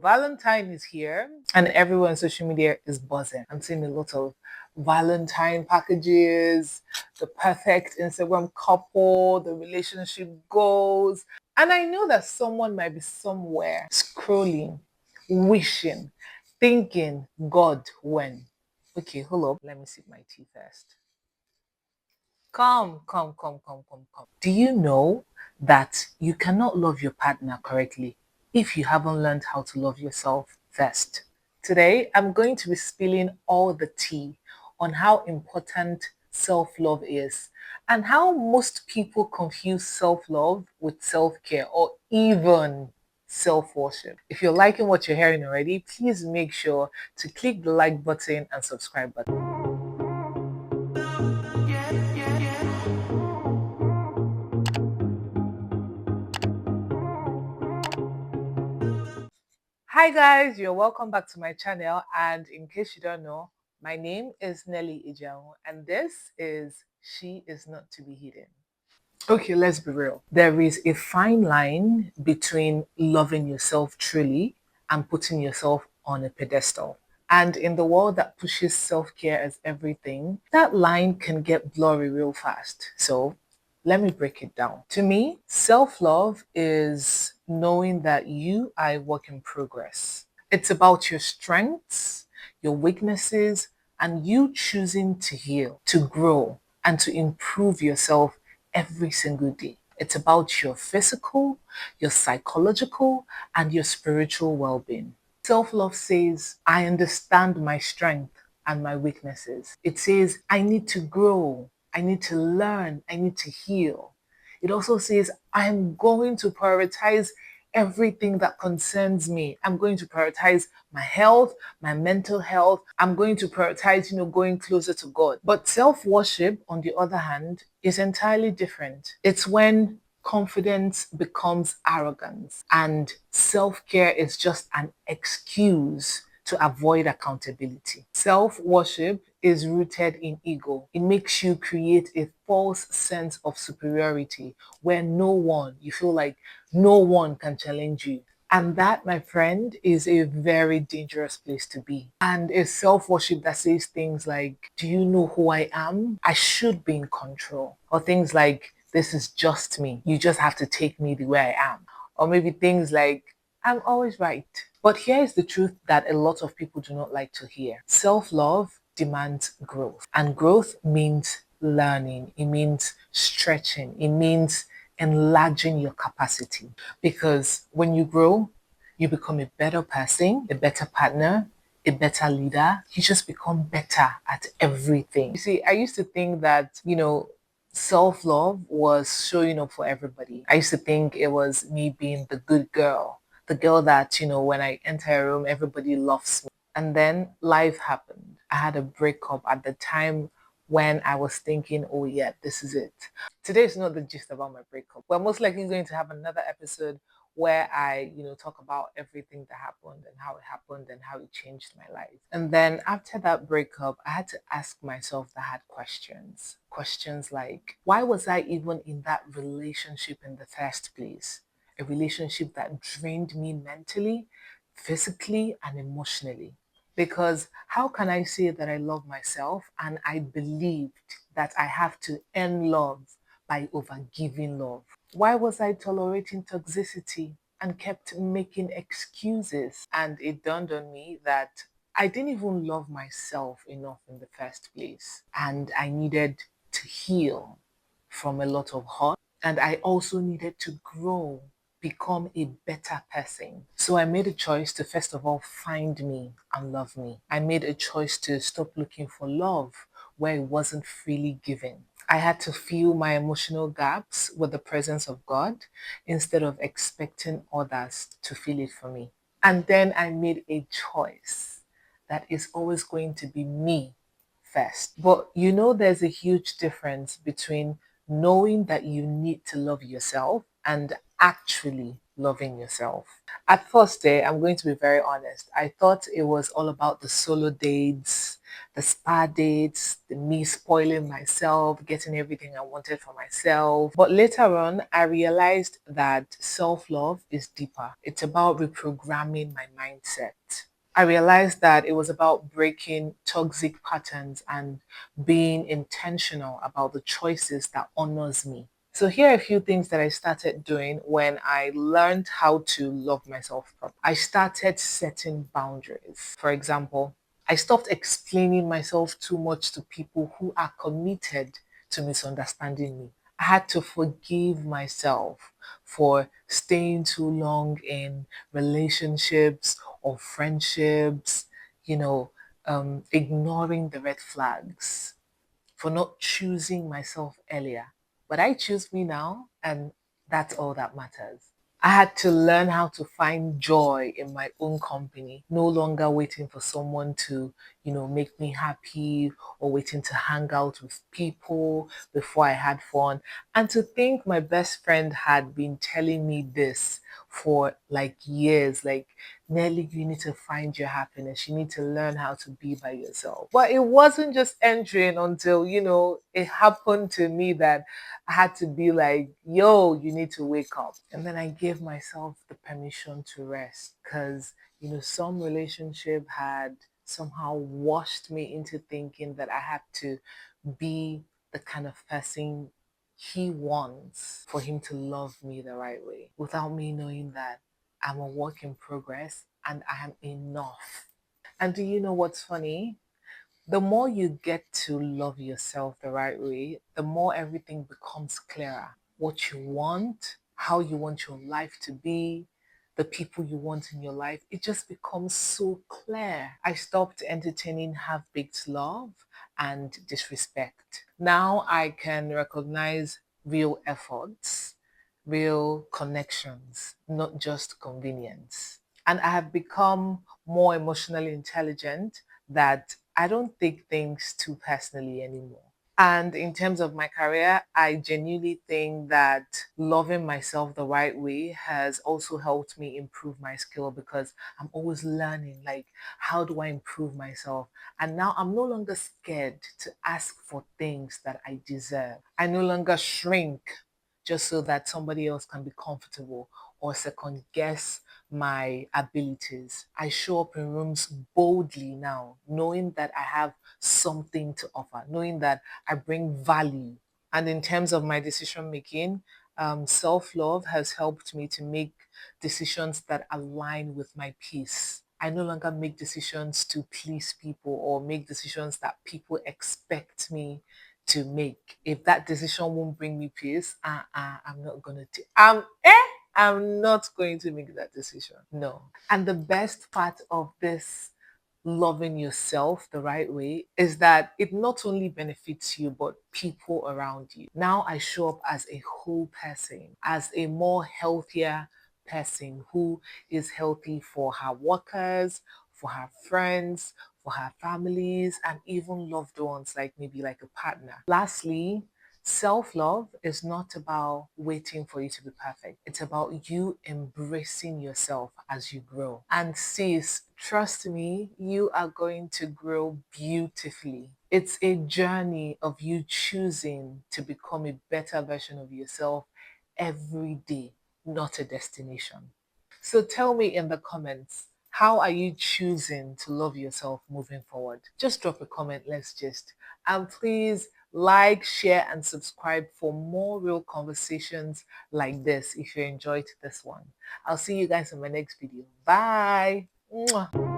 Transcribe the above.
Valentine is here and everyone on social media is buzzing. I'm seeing a lot of Valentine packages, the perfect Instagram couple, the relationship goals. And I know that someone might be somewhere scrolling, wishing, thinking, God, when? Okay, hold up. Let me sip my tea first. Come. Do you know that you cannot love your partner correctly if you haven't learned how to love yourself first? Today, I'm going to be spilling all the tea on how important self love is and how most people confuse self love with self care or even self worship. If you're liking what you're hearing already, please make sure to click the like button and subscribe button. Hi guys, you're welcome back to my channel, and in case you don't know, my name is Nelly Ijamu and this is She Is Not to Be Hidden. Okay, let's be real. There is a fine line between loving yourself truly and putting yourself on a pedestal. And in the world that pushes self-care as everything, that line can get blurry real fast. So let me break it down. To me, self-love is knowing that you are a work in progress. It's about your strengths, your weaknesses, and you choosing to heal, to grow, and to improve yourself every single day. It's about your physical, your psychological, and your spiritual well being. Self love says, I understand my strength and my weaknesses. It says, I need to grow, I need to learn, I need to heal. It also says, I'm going to prioritize everything that concerns me. I'm going to prioritize my health, my mental health. I'm going to prioritize, going closer to God. But self-worship, on the other hand, is entirely different. It's when confidence becomes arrogance and self-care is just an excuse to avoid accountability. Self worship is rooted in ego. It makes you create a false sense of superiority where you feel like no one can challenge you. And that, my friend, is a very dangerous place to be. And a self worship that says things like, do you know who I am? I should be in control. Or things like, this is just me. You just have to take me the way I am. Or maybe things like, I'm always right. But here is the truth that a lot of people do not like to hear. Self love demands growth, and growth means learning, it means stretching, it means enlarging your capacity. Because when you grow, you become a better person, a better partner, a better leader. You just become better at everything. You see, I used to think that, self love was showing up for everybody. I used to think it was me being the good girl, the girl that, when I enter a room, everybody loves me. And then life happened. I had a breakup at the time when I was thinking, oh, yeah, this is it. Today is not the gist about my breakup. We're most likely going to have another episode where I, talk about everything that happened and how it happened and how it changed my life. And then after that breakup, I had to ask myself the hard questions. Questions like, why was I even in that relationship in the first place? A relationship that drained me mentally, physically, and emotionally. Because how can I say that I love myself and I believed that I have to earn love by overgiving love? Why was I tolerating toxicity and kept making excuses? And it dawned on me that I didn't even love myself enough in the first place. And I needed to heal from a lot of hurt. And I also needed to grow, become a better person. So I made a choice to first of all find me and love me. I made a choice to stop looking for love where it wasn't freely given. I had to fill my emotional gaps with the presence of God instead of expecting others to fill it for me. And then I made a choice that is always going to be me first. But there's a huge difference between knowing that you need to love yourself and actually loving yourself. At first, I'm going to be very honest, I thought it was all about the solo dates, the spa dates, the me spoiling myself, getting everything I wanted for myself. But later on, I realized that self-love is deeper. It's about reprogramming my mindset. I realized that it was about breaking toxic patterns and being intentional about the choices that honors me. So here are a few things that I started doing when I learned how to love myself properly. I started setting boundaries. For example, I stopped explaining myself too much to people who are committed to misunderstanding me. I had to forgive myself for staying too long in relationships or friendships, ignoring the red flags, for not choosing myself earlier. But I choose me now, and that's all that matters. I had to learn how to find joy in my own company, no longer waiting for someone to, make me happy or waiting to hang out with people before I had fun. And to think my best friend had been telling me this for like years, like, Nelly, you need to find your happiness. You need to learn how to be by yourself. But it wasn't just entering until, it happened to me that I had to be like, yo, you need to wake up. And then I gave myself the permission to rest because, some relationship had somehow washed me into thinking that I had to be the kind of person he wants for him to love me the right way without me knowing that I'm a work in progress and I am enough. And do you know what's funny? The more you get to love yourself the right way, the more everything becomes clearer. What you want, how you want your life to be, the people you want in your life, it just becomes so clear. I stopped entertaining half baked love and disrespect. Now I can recognize real efforts, real connections, not just convenience. And I have become more emotionally intelligent that I don't take things too personally anymore. And in terms of my career, I genuinely think that loving myself the right way has also helped me improve my skill because I'm always learning, like, how do I improve myself? And now I'm no longer scared to ask for things that I deserve. I no longer shrink just so that somebody else can be comfortable or second guess my abilities. I show up in rooms boldly now, knowing that I have something to offer, knowing that I bring value. And in terms of my decision making, self love has helped me to make decisions that align with my peace. I no longer make decisions to please people or make decisions that people expect me to make. If that decision won't bring me peace, I'm not gonna take. I'm not going to make that decision. No. And the best part of this loving yourself the right way is that it not only benefits you but people around you. Now I show up as a whole person, as a more healthier person who is healthy for her workers, for her friends, for her families, and even loved ones, like maybe like a partner. Lastly, self-love is not about waiting for you to be perfect. It's about you embracing yourself as you grow. And sis, trust me, you are going to grow beautifully. It's a journey of you choosing to become a better version of yourself every day, not a destination. So tell me in the comments, how are you choosing to love yourself moving forward? Just drop a comment, let's just. And please like, share, and subscribe for more real conversations like this if you enjoyed this one. I'll see you guys in my next video. Bye. Mwah.